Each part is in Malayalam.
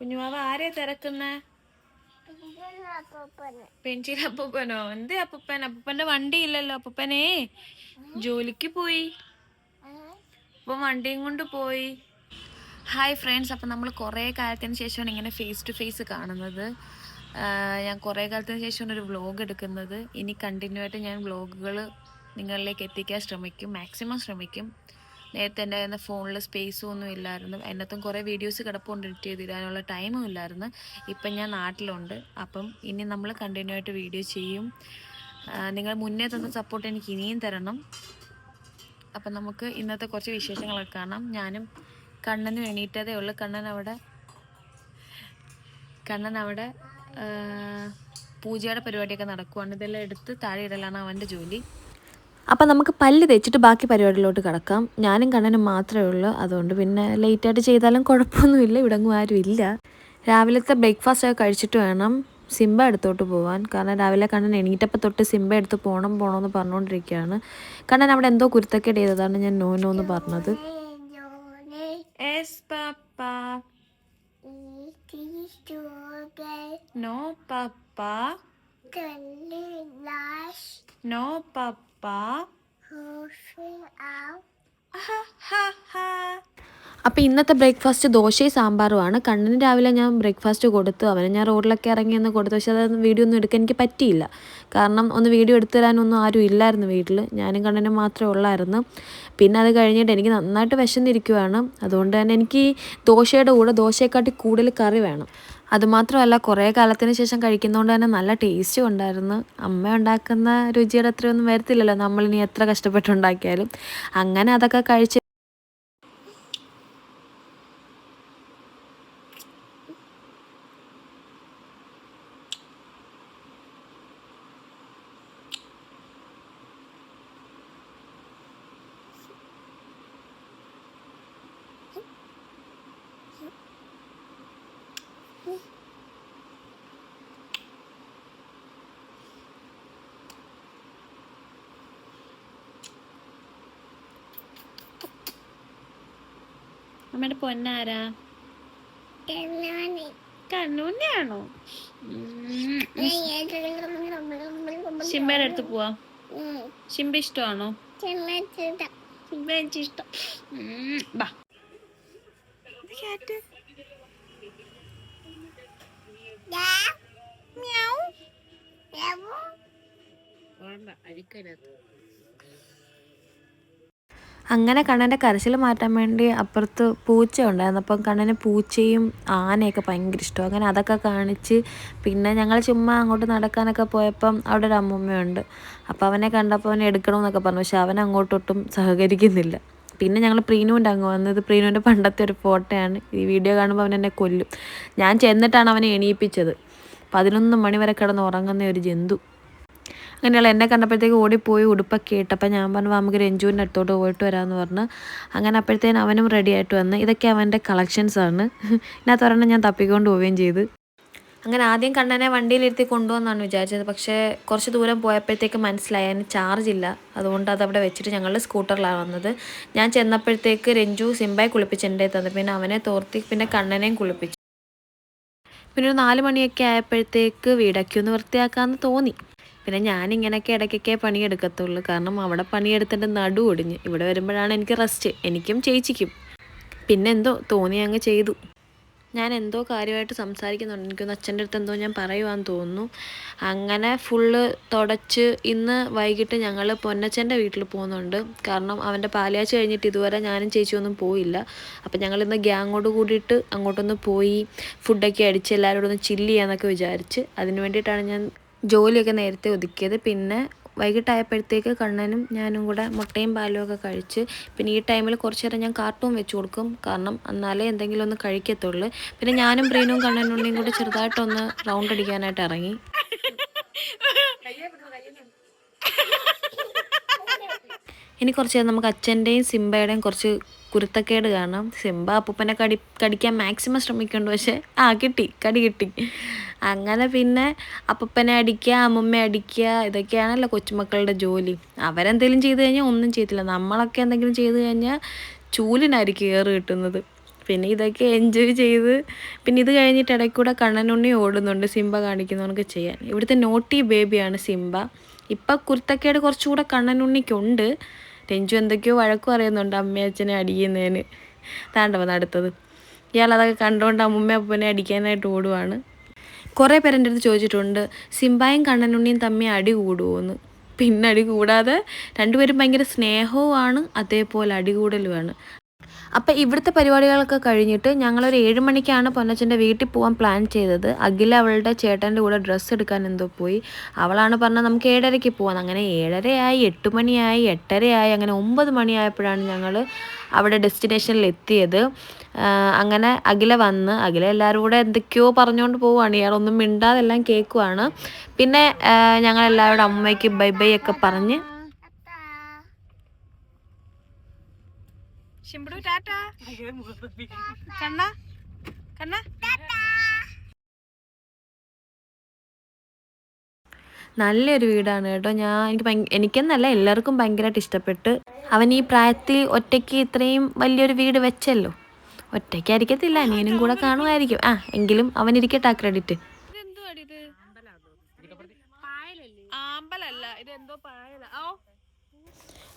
കുഞ്ഞുമാവ ആരെ തിരക്കുന്ന? പെൻസിൽ അപ്പൂപ്പനോ? എന്തേ അപ്പൂപ്പൻ? അപ്പൂപ്പന്റെ വണ്ടി ഇല്ലല്ലോ. അപ്പൂപ്പനേ ജോലിക്ക് പോയി. അപ്പൊ വണ്ടിയും കൊണ്ട് പോയി. ഹായ് ഫ്രണ്ട്സ്, അപ്പം നമ്മൾ കുറേ കാലത്തിന് ശേഷമാണ് ഇങ്ങനെ ഫേസ് ടു ഫേസ് കാണുന്നത്. ഞാൻ കുറേ കാലത്തിന് ശേഷമാണ് ഒരു വ്ളോഗ് എടുക്കുന്നത്. ഇനി കണ്ടിന്യൂ ആയിട്ട് ഞാൻ വ്ളോഗുകൾ നിങ്ങളിലേക്ക് എത്തിക്കാൻ ശ്രമിക്കും, മാക്സിമം ശ്രമിക്കും. നേരത്തെ എൻ്റെ കയ്യിൽ ഫോണിൽ സ്പേസും ഒന്നും ഇല്ലായിരുന്നു. അതിനകത്തും കുറേ വീഡിയോസ് കിടപ്പുണ്ട്, എഡിറ്റ് ചെയ്തിടാനുള്ള ടൈമും ഇല്ലായിരുന്നു. ഇപ്പം ഞാൻ നാട്ടിലുണ്ട്. അപ്പം ഇനി നമ്മൾ കണ്ടിന്യൂ ആയിട്ട് വീഡിയോ ചെയ്യും. നിങ്ങൾ മുന്നേ തന്ന സപ്പോർട്ട് എനിക്ക് ഇനിയും തരണം. അപ്പം നമുക്ക് ഇന്നത്തെ കുറച്ച് വിശേഷങ്ങളൊക്കെ കാണാം. ഞാനും കണ്ണന് എണീറ്റതേ ഉള്ളു. കണ്ണൻ അവിടെ പൂജയുടെ പരിപാടിയൊക്കെ നടക്കുവാണ്. ഇതെല്ലാം എടുത്ത് താഴെ ഇടലാണ് അവൻ്റെ ജോലി. അപ്പം നമുക്ക് പല്ല് തേച്ചിട്ട് ബാക്കി പരിപാടിയിലോട്ട് കിടക്കാം. ഞാനും കണ്ണനും മാത്രമേ ഉള്ളൂ. അതുകൊണ്ട് പിന്നെ ലേറ്റായിട്ട് ചെയ്താലും കുഴപ്പമൊന്നുമില്ല. ഇവിടെങ്ങും ആരും ഇല്ല. രാവിലത്തെ ബ്രേക്ക്ഫാസ്റ്റൊക്കെ കഴിച്ചിട്ട് വേണം സിംബ എടുത്തോട്ട് പോകാൻ. കാരണം രാവിലെ കണ്ണൻ എണീറ്റപ്പോൾ തൊട്ട് സിംബ എടുത്ത് പോകണമെന്ന് പറഞ്ഞുകൊണ്ടിരിക്കുകയാണ്. കണ്ണൻ അവിടെ എന്തോ കുരുത്തക്കേട് ചെയ്തതാണ് ഞാൻ നോ എന്ന് പറഞ്ഞത്. No, Papa. No, Papa. അപ്പോൾ ഇന്നത്തെ ബ്രേക്ക്ഫാസ്റ്റ് ദോശയും സാമ്പാറുമാണ്. കണ്ണന് രാവിലെ ഞാൻ ബ്രേക്ക്ഫാസ്റ്റ് കൊടുത്തു. അവന് ഞാൻ റോഡിലൊക്കെ ഇറങ്ങിയെന്ന് കൊടുത്തു. പക്ഷേ അത് വീഡിയോ ഒന്നും എടുക്കാൻ എനിക്ക് പറ്റിയില്ല. കാരണം ഒന്ന് വീഡിയോ എടുത്തു തരാനൊന്നും ആരും ഇല്ലായിരുന്നു വീട്ടിൽ. ഞാനും കണ്ണനും മാത്രമേ ഉള്ളായിരുന്നു. പിന്നെ അത് കഴിഞ്ഞിട്ട് എനിക്ക് നന്നായിട്ട് വിശന്നിരിക്കുവാണ്. അതുകൊണ്ട് തന്നെ എനിക്ക് ദോശയുടെ കൂടെ ദോശയെക്കാട്ടി കൂടുതൽ കറി വേണം. അതുമാത്രമല്ല, കുറേ കാലത്തിന് ശേഷം കഴിക്കുന്നതുകൊണ്ട് തന്നെ നല്ല ടേസ്റ്റും ഉണ്ടായിരുന്നു. അമ്മ ഉണ്ടാക്കുന്ന രുചിയുടെ അത്രയൊന്നും വരത്തില്ലല്ലോ നമ്മളിനി എത്ര കഷ്ടപ്പെട്ടുണ്ടാക്കിയാലും. അങ്ങനെ അതൊക്കെ കഴിച്ച് അമ്മയുടെ പൊന്നാരാ? കണ്ണൂന്നാണോ? ശിംബയുടെ അടുത്ത് പോവാ. ശിംബ ഇഷ്ടമാണോ? ശിംബ എനിക്ക് ഇഷ്ടം. ബാ അഴിക്കരുത്. അങ്ങനെ കണ്ണൻ്റെ കരച്ചിൽ മാറ്റാൻ വേണ്ടി അപ്പുറത്ത് പൂച്ച ഉണ്ടായിരുന്നു. അപ്പം കണ്ണന് പൂച്ചയും ആനയൊക്കെ ഭയങ്കര ഇഷ്ടം. അങ്ങനെ അതൊക്കെ കാണിച്ച് പിന്നെ ഞങ്ങൾ ചുമ്മാ അങ്ങോട്ട് നടക്കാനൊക്കെ പോയപ്പം അവിടെ ഒരു അമ്മൂമ്മയുണ്ട്. അപ്പോൾ അവനെ കണ്ടപ്പോൾ അവനെ എടുക്കണമെന്നൊക്കെ പറഞ്ഞു. പക്ഷെ അവൻ അങ്ങോട്ടൊട്ടും സഹകരിക്കുന്നില്ല. പിന്നെ ഞങ്ങൾ പ്രീനുവിൻ്റെ അങ്ങ് വന്നത്. പ്രീനുവിൻ്റെ പണ്ടത്തെ ഒരു ഫോട്ടോയാണ്. ഈ വീഡിയോ കാണുമ്പോൾ അവൻ എന്നെ കൊല്ലും. ഞാൻ ചെന്നിട്ടാണ് അവനെ എണീപ്പിച്ചത്. 11 മണി വരെ കിടന്ന് ഉറങ്ങുന്ന ഒരു ജന്തു. അങ്ങനെയുള്ള എന്നെ കണ്ടപ്പോഴത്തേക്ക് ഓടിപ്പോയി ഉടുപ്പൊക്കെ ഇട്ടപ്പോൾ ഞാൻ പറഞ്ഞു നമുക്ക് രഞ്ജുവിൻ്റെ അടുത്തോട്ട് പോയിട്ട് വരാമെന്ന് പറഞ്ഞു. അങ്ങനെ അപ്പോഴത്തേനും അവനും റെഡി ആയിട്ട് വന്ന്. ഇതൊക്കെ അവൻ്റെ കളക്ഷൻസാണ്. ഇതിനകത്ത് ഒരെണ്ണം ഞാൻ തപ്പിക്കൊണ്ട് പോവുകയും ചെയ്ത്. അങ്ങനെ ആദ്യം കണ്ണനെ വണ്ടിയിലിരുത്തി കൊണ്ടുപോകാമെന്നാണ് വിചാരിച്ചത്. പക്ഷേ കുറച്ച് ദൂരം പോയപ്പോഴത്തേക്ക് മനസ്സിലായി അതിന് ചാർജ് ഇല്ല. അതുകൊണ്ട് അതവിടെ വെച്ചിട്ട് ഞങ്ങൾ സ്കൂട്ടറിലാണ് വന്നത്. ഞാൻ ചെന്നപ്പോഴത്തേക്ക് രഞ്ജു സിംബയെ കുളിപ്പിച്ച് എൻ്റെ തന്നു. പിന്നെ അവനെ തോർത്തി പിന്നെ കണ്ണനെയും കുളിപ്പിച്ചു. പിന്നെ ഒരു 4 മണിയൊക്കെ ആയപ്പോഴത്തേക്ക് വീടൊക്കെ ഒന്ന് വൃത്തിയാക്കാമെന്ന് തോന്നി. പിന്നെ ഞാനിങ്ങനെയൊക്കെ ഇടയ്ക്കൊക്കെ പണിയെടുക്കത്തുള്ളൂ. കാരണം അവിടെ പണിയെടുത്തിട്ട് നടു ഒടിഞ്ഞ്. ഇവിടെ വരുമ്പോഴാണ് എനിക്ക് റെസ്റ്റ്, എനിക്കും ചേച്ചിക്കും. പിന്നെ എന്തോ തോന്നി അങ്ങ് ചെയ്തു. ഞാൻ എന്തോ കാര്യമായിട്ട് സംസാരിക്കുന്നുണ്ട്. എനിക്കൊന്ന് അച്ഛൻ്റെ അടുത്ത് എന്തോ ഞാൻ പറയുവാന്ന് തോന്നുന്നു. അങ്ങനെ ഫുള്ള് തുടച്ച് ഇന്ന് വൈകിട്ട് ഞങ്ങൾ പൊന്നച്ഛൻ്റെ വീട്ടിൽ പോകുന്നുണ്ട്. കാരണം അവൻ്റെ പാലുകാഴ്ച കഴിഞ്ഞിട്ട് ഇതുവരെ ഞാനും ചേച്ചിയൊന്നും പോയില്ല. അപ്പം ഞങ്ങളിന്ന് ഗ്യാങ്ങോട് കൂടിയിട്ട് അങ്ങോട്ടൊന്ന് പോയി ഫുഡൊക്കെ അടിച്ച് എല്ലാവരോടും ഒന്ന് ചില്ല് ചെയ്യാമെന്നൊക്കെ വിചാരിച്ച്. അതിന് വേണ്ടിയിട്ടാണ് ഞാൻ ജോലിയൊക്കെ നേരത്തെ ഒതുക്കിയത്. പിന്നെ വൈകിട്ടായപ്പോഴത്തേക്ക് കണ്ണനും ഞാനും കൂടെ മുട്ടയും പാലും ഒക്കെ കഴിച്ച്. പിന്നെ ഈ ടൈമിൽ കുറച്ച് നേരം ഞാൻ കാർട്ടൂൺ വെച്ച് കൊടുക്കും. കാരണം എന്നാലേ എന്തെങ്കിലും ഒന്ന് കഴിക്കത്തുള്ളൂ. പിന്നെ ഞാനും പ്രീനും കണ്ണനുണ്ണിയും കൂടെ ചെറുതായിട്ടൊന്ന് റൗണ്ട് അടിക്കാനായിട്ട് ഇറങ്ങി. ഇനി കുറച്ച് നേരം നമുക്ക് അച്ഛൻ്റെയും സിംബയുടെയും കുറച്ച് കുരുത്തക്കേട് കാണാം. സിംബ അപ്പൂപ്പനെ കടിക്കാൻ മാക്സിമം ശ്രമിക്കുന്നുണ്ട്. പക്ഷേ കിട്ടി, കടി കിട്ടി. അങ്ങനെ പിന്നെ അപ്പൂപ്പനെ അടിക്കുക, അമ്മമ്മയെ അടിക്കുക, ഇതൊക്കെയാണല്ലോ കൊച്ചുമക്കളുടെ ജോലി. അവരെന്തെങ്കിലും ചെയ്ത് കഴിഞ്ഞാൽ ഒന്നും ചെയ്തില്ല. നമ്മളൊക്കെ എന്തെങ്കിലും ചെയ്ത് കഴിഞ്ഞാൽ ചൂലിനായിരിക്കും ഏറ് കിട്ടുന്നത്. പിന്നെ ഇതൊക്കെ എൻജോയ് ചെയ്ത് പിന്നെ ഇത് കഴിഞ്ഞിട്ട് ഇടയ്ക്കൂടെ കണ്ണനുണ്ണി ഓടുന്നുണ്ട് സിംബ കാണിക്കുന്നതൊക്കെ ചെയ്യാൻ. ഇവിടുത്തെ നോട്ടി ബേബിയാണ് സിംബ. ഇപ്പം കുരുത്തക്കേട് കുറച്ചുകൂടെ കണ്ണനുണ്ണിക്കുണ്ട്. രഞ്ജു എന്തൊക്കെയോ വഴക്കും അറിയുന്നുണ്ട് അമ്മയച്ഛനെ അടിക്കുന്നതിന്. താണ്ടവന്ന് അടുത്തത് ഇയാളതൊക്കെ കണ്ടുകൊണ്ട് അമ്മൂമ്മ അപ്പനെ അടിക്കാനായിട്ട് ഓടുവാണ്. കുറേ പേരെൻ്റെ അടുത്ത് ചോദിച്ചിട്ടുണ്ട് സിംബായും കണ്ണനുണ്ണിയും തമ്മിൽ അടി കൂടുമോയെന്ന്. പിന്നെ അടി കൂടാതെ രണ്ടുപേരും ഭയങ്കര സ്നേഹവുമാണ്, അതേപോലെ അടികൂടലുമാണ്. അപ്പം ഇവിടുത്തെ പരിപാടികളൊക്കെ കഴിഞ്ഞിട്ട് ഞങ്ങളൊരു 7 മണിക്കാണ് പൊന്നച്ചൻ്റെ വീട്ടിൽ പോകാൻ പ്ലാൻ ചെയ്തത്. അഖില അവളുടെ ചേട്ടൻ്റെ കൂടെ ഡ്രസ്സ് എടുക്കാൻ എന്തോ പോയി. അവളാണ് പറഞ്ഞത് നമുക്ക് 7:30 പോകാൻ. അങ്ങനെ 7:30 8 മണിയായി 8:30 അങ്ങനെ 9 മണിയായപ്പോഴാണ് ഞങ്ങൾ അവിടെ ഡെസ്റ്റിനേഷനിൽ എത്തിയത്. അങ്ങനെ അഖില വന്ന് അഖില എല്ലാവരും കൂടെ എന്തൊക്കെയോ പറഞ്ഞുകൊണ്ട് പോവുകയാണ്. ഇയാളൊന്നും മിണ്ടാതെല്ലാം കേൾക്കുവാണ്. പിന്നെ ഞങ്ങളെല്ലാവരുടെ അമ്മയ്ക്ക് ബൈ ബൈ ഒക്കെ പറഞ്ഞ് ശിംബുടു ടാറ്റാ കണ്ണ കണ്ണ നല്ലൊരു വീടാണ് കേട്ടോ. എനിക്കെന്നല്ല എല്ലാവർക്കും ഭയങ്കരമായിട്ട് ഇഷ്ടപ്പെട്ട്. അവൻ ഈ പ്രായത്തിൽ ഒറ്റയ്ക്ക് ഇത്രയും വലിയൊരു വീട് വെച്ചല്ലോ. ഒറ്റയ്ക്കായിരിക്കത്തില്ല, അനിയനും കൂടെ കാണുമായിരിക്കും. എങ്കിലും അവനിരിക്കട്ടെ ക്രെഡിറ്റ്.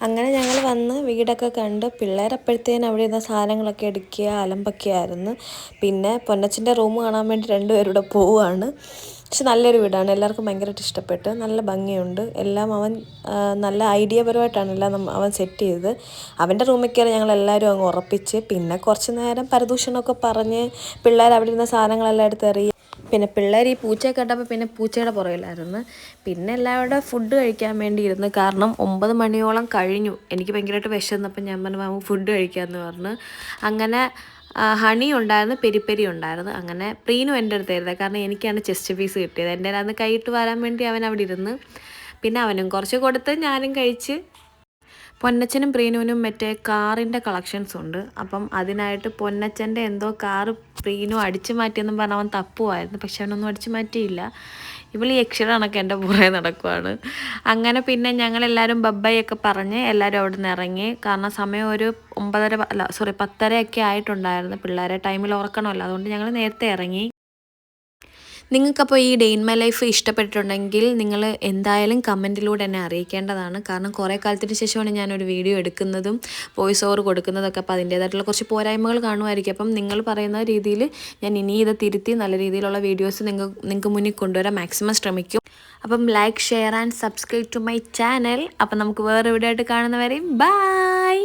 അങ്ങനെ ഞങ്ങൾ വന്ന് വീടൊക്കെ കണ്ട് പിള്ളേരപ്പോഴത്തേനും അവിടെ ഇരുന്ന സാധനങ്ങളൊക്കെ എടുക്കുക അലമ്പൊക്കെ ആയിരുന്നു. പിന്നെ പൊന്നച്ചൻ്റെ റൂം കാണാൻ വേണ്ടി രണ്ടുപേരൂടെ പോവുകയാണ്. പക്ഷെ നല്ലൊരു വീടാണ്, എല്ലാവർക്കും ഭയങ്കരമായിട്ട് ഇഷ്ടപ്പെട്ട്. നല്ല ഭംഗിയുണ്ട് എല്ലാം. അവൻ നല്ല ഐഡിയപരമായിട്ടാണ് എല്ലാം അവൻ സെറ്റ് ചെയ്തത്. അവൻ്റെ റൂമിൽ കയറി ഞങ്ങളെല്ലാവരും അങ്ങ് ഉറപ്പിച്ച്. പിന്നെ കുറച്ച് നേരം പരദൂഷണമൊക്കെ പറഞ്ഞ് പിള്ളേർ അവിടെ ഇരുന്ന സാധനങ്ങളെല്ലാം എടുത്ത് എറിയും. പിന്നെ പിള്ളേർ ഈ പൂച്ചയെ കണ്ടപ്പോൾ പിന്നെ പൂച്ചയുടെ പുറകിലായിരുന്നു. പിന്നെ എല്ലാവരുടെ ഫുഡ് കഴിക്കാൻ വേണ്ടി ഇരുന്ന്. കാരണം 9 മണിയോളം കഴിഞ്ഞു. എനിക്ക് ഭയങ്കരമായിട്ട് വിശന്നപ്പോൾ ഞാൻ പറഞ്ഞു നമുക്ക് ഫുഡ് കഴിക്കാമെന്ന് പറഞ്ഞു. അങ്ങനെ ഹണി ഉണ്ടായിരുന്നു, പെരി ഉണ്ടായിരുന്നു. അങ്ങനെ പ്രീനും എൻ്റെ അടുത്തായിരുന്നു, കാരണം എനിക്കാണ് ചെസ്റ്റ് പീസ് കിട്ടിയത്. എൻ്റെ അന്ന് കൈയിട്ട് വരാൻ വേണ്ടി അവൻ അവിടെ ഇരുന്ന്. പിന്നെ അവനും കുറച്ച് കൊടുത്ത് ഞാനും കഴിച്ച്. പൊന്നച്ചനും പ്രീനുവിനും മറ്റേ കാറിൻ്റെ കളക്ഷൻസ് ഉണ്ട്. അപ്പം അതിനായിട്ട് പൊന്നച്ചൻ്റെ എന്തോ കാറ് പ്രീനു അടിച്ചു മാറ്റിയെന്നും പറഞ്ഞ് അവൻ തപ്പുമായിരുന്നു. പക്ഷെ അവനൊന്നും അടിച്ചു മാറ്റിയില്ല. ഇവൾ ഈ യക്ഷരമൊക്കെ എൻ്റെ പുറകെ നടക്കുവാണ്. അങ്ങനെ പിന്നെ ഞങ്ങളെല്ലാവരും ബബ്ബൈ ഒക്കെ പറഞ്ഞ് എല്ലാവരും അവിടെ നിന്ന് ഇറങ്ങി. കാരണം സമയം ഒരു 10:30 ആയിട്ടുണ്ടായിരുന്നു. പിള്ളേരെ ടൈമിൽ ഉറക്കണമല്ലോ, അതുകൊണ്ട് ഞങ്ങൾ നേരത്തെ ഇറങ്ങി. നിങ്ങൾക്കപ്പോൾ ഈ ഡേ ഇൻ മൈ ലൈഫ് ഇഷ്ടപ്പെട്ടിട്ടുണ്ടെങ്കിൽ നിങ്ങൾ എന്തായാലും കമൻറ്റിലൂടെ എന്നെ അറിയിക്കേണ്ടതാണ്. കാരണം കുറേ കാലത്തിന് ശേഷമാണ് ഞാനൊരു വീഡിയോ എടുക്കുന്നതും വോയിസ് ഓവർ കൊടുക്കുന്നതൊക്കെ. അപ്പോൾ അതിൻ്റേതായിട്ടുള്ള കുറച്ച് പോരായ്മകൾ കാണുമായിരിക്കും. അപ്പം നിങ്ങൾ പറയുന്ന രീതിയിൽ ഞാൻ ഇനി ഇത് തിരുത്തി നല്ല രീതിയിലുള്ള വീഡിയോസ് നിങ്ങൾക്ക് മുന്നിൽ കൊണ്ടുവരാൻ മാക്സിമം ശ്രമിക്കും. അപ്പം like, share and subscribe to my channel. അപ്പം നമുക്ക് വേറെ വീഡിയോ ആയിട്ട് കാണുന്നവരെയും ബൈ.